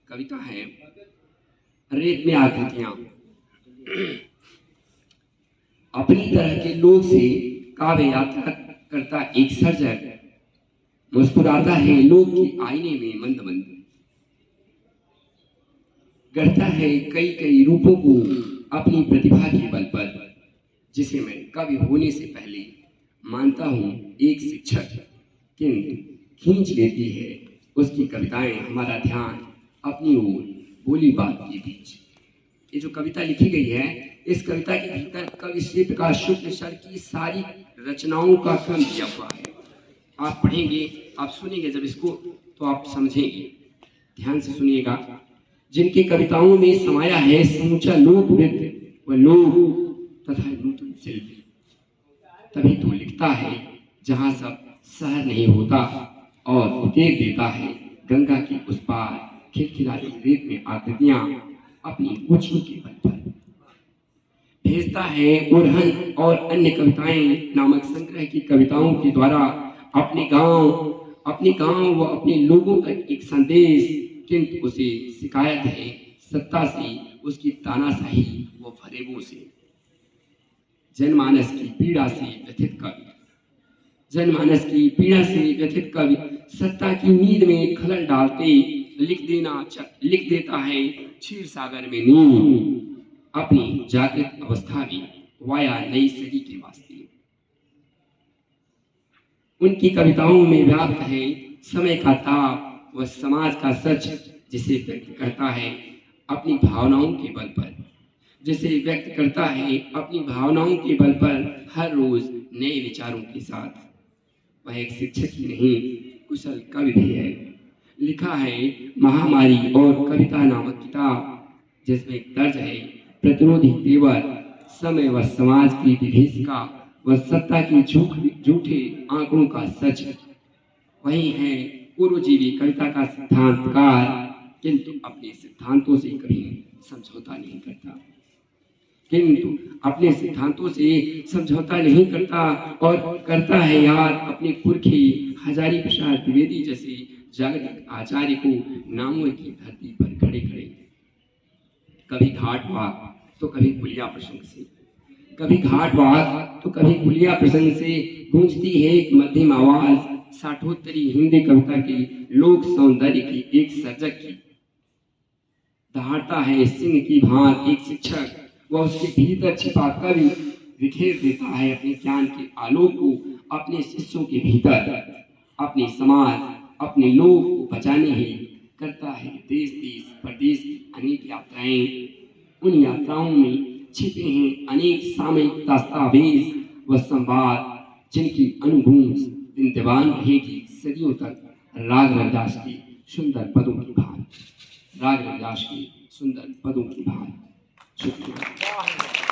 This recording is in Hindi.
कविता है रेत में आकृतियां। अपनी तरह के लोग से काव्य यात्रा करता एक सर्जक मुस्कुराता है लोग के आईने में मंद मंद, गढ़ता है कई कई रूपों को अपनी प्रतिभा के बल पर, जिसे मैं कवि होने से पहले मानता हूँ एक शिक्षक, किंतु खींच लेती है उसकी कविताएं हमारा ध्यान अपनी ओर बोली बात के बीच। ये जो कविता लिखी गई है, इस कविता के भीतर कवि श्री प्रकाश शुक्ल सर की सारी रचनाओं का क्रम दिया हुआ है। आप पढ़ेंगे, आप सुनेंगे जब इसको तो आप समझेंगे। ध्यान से सुनिएगा। जिनकी कविताओं में समाया है समूचा लोक नृत्य व लोक तथा नूतन शिल्प, तभी तो लिखता है जहां सब शहर नहीं होता और उकेर देता है गंगा की उस पार खिलखिलाती रेत में आकृतियां अपनी ऊंची के बल पर। भेजता है उड़हन और अन्य कविताएं नामक संग्रह की कविताओं के द्वारा अपने गांव व अपने लोगों तक एक संदेश, किंतु उसे शिकायत है सत्ता से, उसकी तानाशाही व फरेबों से। जनमानस की पीड़ा से व्यथित कवि सत्ता की नींद में खलल डालते लिख देता है क्षीर सागर में नींद, अपनी जागृत अवस्था में वाया नई सदी के वास्ते। उनकी कविताओं में व्याप्त है समय का ताप व समाज का सच, जिसे व्यक्त करता है अपनी भावनाओं के बल पर, हर रोज नए विचारों के साथ। वह एक शिक्षक ही नहीं, कुशल कवि भी है। लिखा है महामारी और कविता नामक किताब, जिसमें दर्ज है प्रतिरोधी तेवर, समय व समाज की विभीषिका व सत्ता की झूठे आंकड़ों का सच। वही है पूर्वजीवी कविता का सिद्धांतकार, किंतु अपने सिद्धांतों से कभी समझौता नहीं करता और करता है याद अपने पुरखे हजारी प्रसाद द्विवेदी जैसे जागतिक आचार्य को नामों की धरती पर खड़े खड़े। कभी घाटवाद तो कभी कुलिया प्रसंग से गूंजती है एक मध्यम आवाज, साठोत्तरी हिंदी कविता के लोक सौंदर्य की एक सर्जक की। दहाड़ता है सिंह की भांति एक शिक्षक, वह उसके भीतर छिपा कवि बिखेर देता है अपने ज्ञान के आलोक को अपने शिष्यों के भीतर। अपने समाज, अपने लोग को बचाने ही करता है देश देश प्रदेश की अनेक यात्राएं। उन यात्राओं में छिपे हैं अनेक सामयिक दस्तावेज व संवाद, जिनकी अनुभूति दिन दीवान रहेगी सदियों तक राग रविदास के सुंदर पदों की भांति। शुक्रिया।